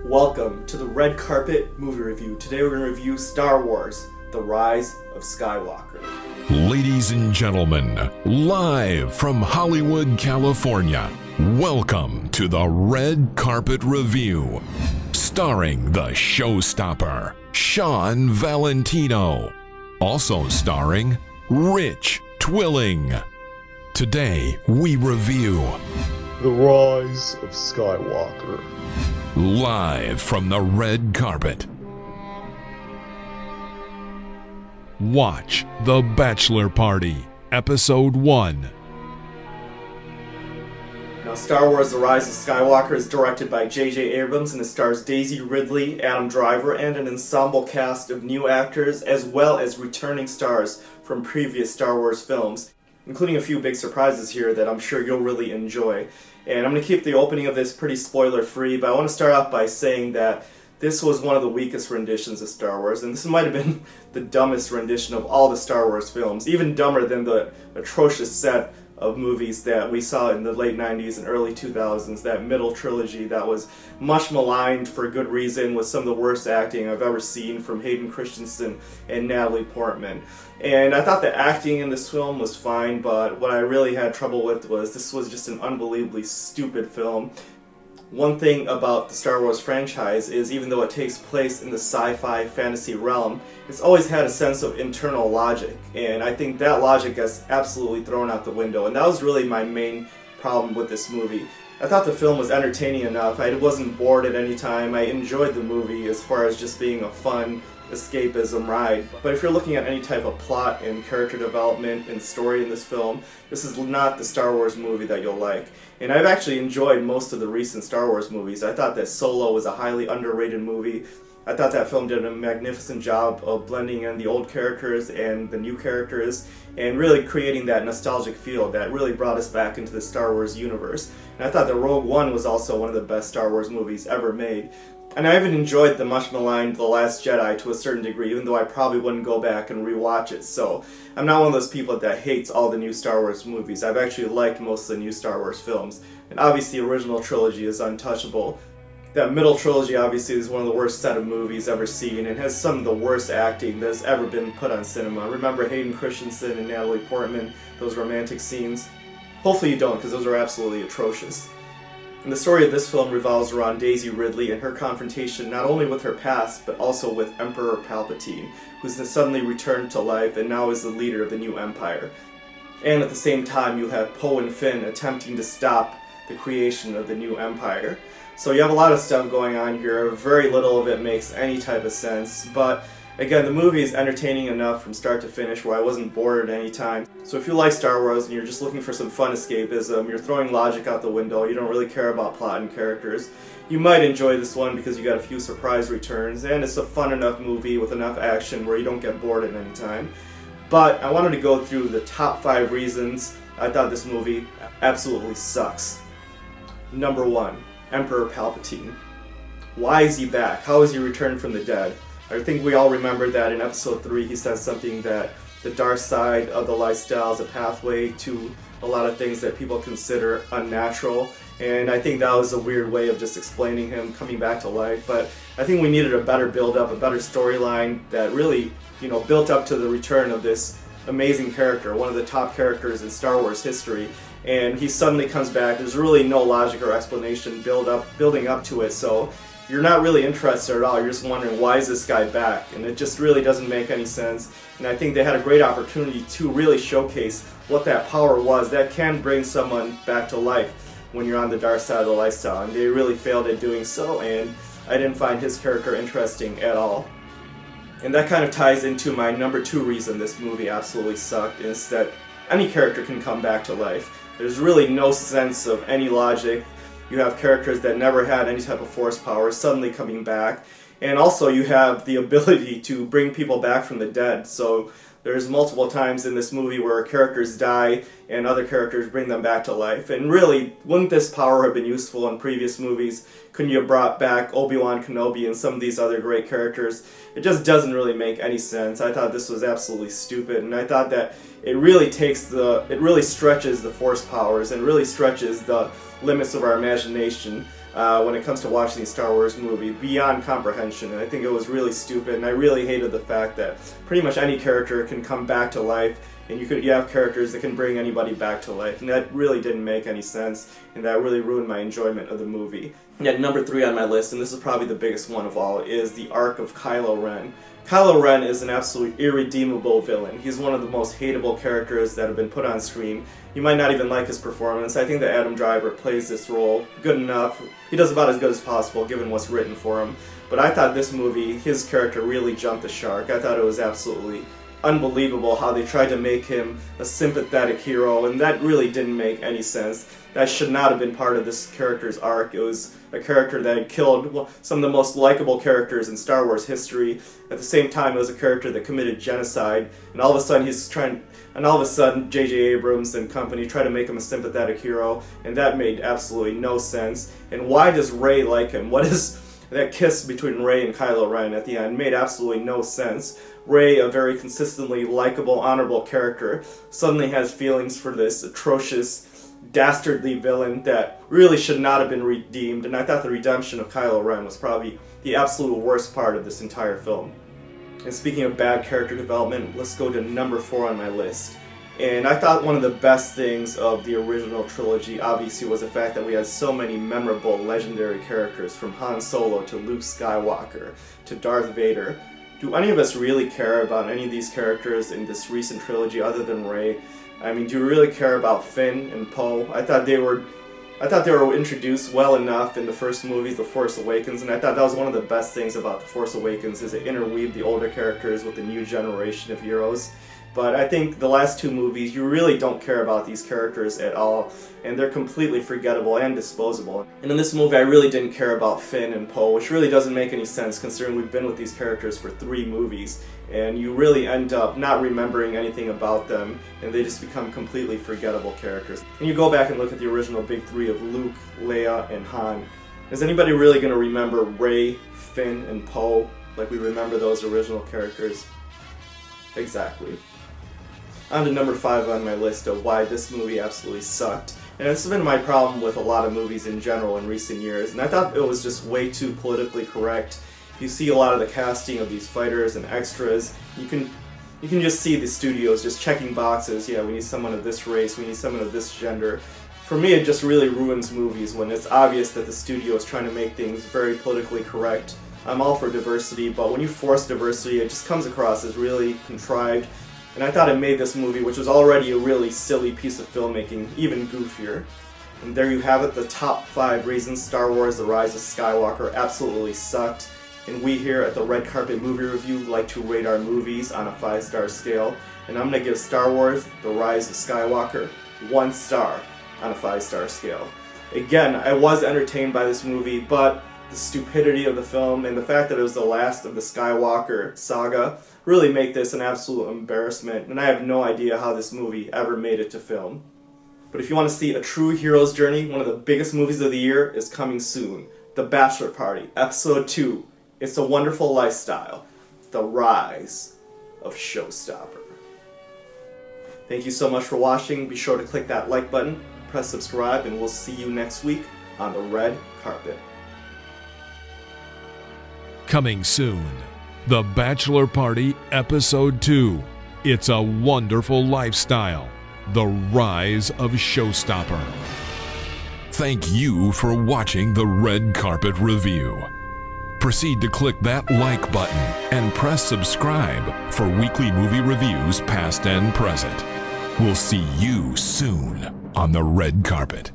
Welcome to the Red Carpet Movie Review. Today we're going to review Star Wars: The Rise of Skywalker. Ladies and gentlemen, live from Hollywood, California, welcome to the Red Carpet Review, starring the showstopper, Sean Valentino, also starring Rich Twilling. Today we review The Rise of Skywalker. Live from the red carpet. Watch The Bachelor Party, Episode 1. Now, Star Wars: The Rise of Skywalker is directed by J.J. Abrams and it stars Daisy Ridley, Adam Driver, and an ensemble cast of new actors as well as returning stars from previous Star Wars films, including a few big surprises here that I'm sure you'll really enjoy. And I'm going to keep the opening of this pretty spoiler-free, but I want to start off by saying that this was one of the weakest renditions of Star Wars, and this might have been the dumbest rendition of all the Star Wars films, even dumber than the atrocious set of movies that we saw in the late 90s and early 2000s, that middle trilogy that was much maligned for good reason, with some of the worst acting I've ever seen from Hayden Christensen and Natalie Portman. And I thought the acting in this film was fine, but what I really had trouble with was this was just an unbelievably stupid film. One thing about the Star Wars franchise is, even though it takes place in the sci-fi fantasy realm, it's always had a sense of internal logic, and I think that logic gets absolutely thrown out the window, and that was really my main problem with this movie. I thought the film was entertaining enough. I wasn't bored at any time. I enjoyed the movie as far as just being a fun escapism ride. But if you're looking at any type of plot and character development and story in this film, this is not the Star Wars movie that you'll like. And I've actually enjoyed most of the recent Star Wars movies. I thought that Solo was a highly underrated movie. I thought that film did a magnificent job of blending in the old characters and the new characters and really creating that nostalgic feel that really brought us back into the Star Wars universe. And I thought that Rogue One was also one of the best Star Wars movies ever made. And I even enjoyed the much maligned The Last Jedi to a certain degree, even though I probably wouldn't go back and rewatch it. So I'm not one of those people that hates all the new Star Wars movies. I've actually liked most of the new Star Wars films. And obviously the original trilogy is untouchable. That middle trilogy obviously is one of the worst set of movies ever seen and has some of the worst acting that's ever been put on cinema. Remember Hayden Christensen and Natalie Portman, those romantic scenes? Hopefully you don't, because those are absolutely atrocious. And the story of this film revolves around Daisy Ridley and her confrontation not only with her past, but also with Emperor Palpatine, who's suddenly returned to life and now is the leader of the new empire. And at the same time, you have Poe and Finn attempting to stop the creation of the new empire. So you have a lot of stuff going on here. Very little of it makes any type of sense, but again, the movie is entertaining enough from start to finish where I wasn't bored at any time. So if you like Star Wars and you're just looking for some fun escapism, you're throwing logic out the window, you don't really care about plot and characters, you might enjoy this one because you got a few surprise returns, and it's a fun enough movie with enough action where you don't get bored at any time. But I wanted to go through the top 5 reasons I thought this movie absolutely sucks. Number 1, Emperor Palpatine. Why is he back? How is he returned from the dead? I think we all remember that in episode 3 he says something that the dark side of the lifestyle is a pathway to a lot of things that people consider unnatural, and I think that was a weird way of just explaining him coming back to life. But I think we needed a better build-up, a better storyline that really, built up to the return of this amazing character, one of the top characters in Star Wars history, and he suddenly comes back. There's really no logic or explanation building up to it, so you're not really interested at all. You're just wondering, why is this guy back? And it just really doesn't make any sense. And I think they had a great opportunity to really showcase what that power was that can bring someone back to life when you're on the dark side of the lifestyle. And they really failed at doing so, and I didn't find his character interesting at all. And that kind of ties into my number 2 reason this movie absolutely sucked, is that any character can come back to life. There's really no sense of any logic. You have characters that never had any type of force power suddenly coming back. And also you have the ability to bring people back from the dead. So there's multiple times in this movie where characters die and other characters bring them back to life. And really, wouldn't this power have been useful in previous movies? Couldn't you have brought back Obi-Wan Kenobi and some of these other great characters? It just doesn't really make any sense. I thought this was absolutely stupid, and I thought that it really stretches the force powers and really stretches the limits of our imagination when it comes to watching the Star Wars movie, beyond comprehension. And I think it was really stupid, and I really hated the fact that pretty much any character can come back to life, and you have characters that can bring anybody back to life, and that really didn't make any sense, and that really ruined my enjoyment of the movie. And at number 3 on my list, and this is probably the biggest one of all, is the arc of Kylo Ren. Kylo Ren is an absolute irredeemable villain. He's one of the most hateable characters that have been put on screen. You might not even like his performance. I think that Adam Driver plays this role good enough. He does about as good as possible given what's written for him. But I thought this movie, his character really jumped the shark. I thought it was absolutely unbelievable how they tried to make him a sympathetic hero, and that really didn't make any sense. That should not have been part of this character's arc. It was a character that had killed some of the most likable characters in Star Wars history. At the same time, it was a character that committed genocide, and all of a sudden J.J. Abrams and company try to make him a sympathetic hero, and that made absolutely no sense. And why does Rey like him? What is that kiss between Rey and Kylo Ren at the end? Made absolutely no sense. Rey, a very consistently likable, honorable character, suddenly has feelings for this atrocious, dastardly villain that really should not have been redeemed, and I thought the redemption of Kylo Ren was probably the absolute worst part of this entire film. And speaking of bad character development, let's go to number 4 on my list. And I thought one of the best things of the original trilogy obviously was the fact that we had so many memorable, legendary characters, from Han Solo to Luke Skywalker to Darth Vader. Do any of us really care about any of these characters in this recent trilogy other than Rey? I mean, do you really care about Finn and Poe? I thought they were introduced well enough in the first movies, The Force Awakens, and I thought that was one of the best things about The Force Awakens, is it interweaved the older characters with the new generation of heroes. But I think the last 2 movies, you really don't care about these characters at all, and they're completely forgettable and disposable. And in this movie, I really didn't care about Finn and Poe, which really doesn't make any sense considering we've been with these characters for 3 movies, and you really end up not remembering anything about them, and they just become completely forgettable characters. And you go back and look at the original big 3 of Luke, Leia, and Han. Is anybody really going to remember Rey, Finn, and Poe like we remember those original characters? Exactly. On to number 5 on my list of why this movie absolutely sucked. And this has been my problem with a lot of movies in general in recent years, and I thought it was just way too politically correct. You see a lot of the casting of these fighters and extras. You can just see the studios just checking boxes. Yeah, we need someone of this race, we need someone of this gender. For me, it just really ruins movies when it's obvious that the studio is trying to make things very politically correct. I'm all for diversity, but when you force diversity, it just comes across as really contrived. And I thought it made this movie, which was already a really silly piece of filmmaking, even goofier. And there you have it, the top 5 reasons Star Wars The Rise of Skywalker absolutely sucked. And we here at the Red Carpet Movie Review like to rate our movies on a 5-star scale. And I'm going to give Star Wars The Rise of Skywalker 1 star on a 5-star scale. Again, I was entertained by this movie, but the stupidity of the film and the fact that it was the last of the Skywalker saga really make this an absolute embarrassment, and I have no idea how this movie ever made it to film. But if you want to see a true hero's journey, one of the biggest movies of the year is coming soon. The Bachelor Party, Episode 2. It's a Wonderful Lifestyle. The Rise of Showstopper. Thank you so much for watching. Be sure to click that like button, press subscribe, and we'll see you next week on the Red Carpet. Coming soon, The Bachelor Party Episode 2. It's a Wonderful Lifestyle. The Rise of Showstopper. Thank you for watching the Red Carpet Review. Proceed to click that like button and press subscribe for weekly movie reviews past and present. We'll see you soon on the Red Carpet.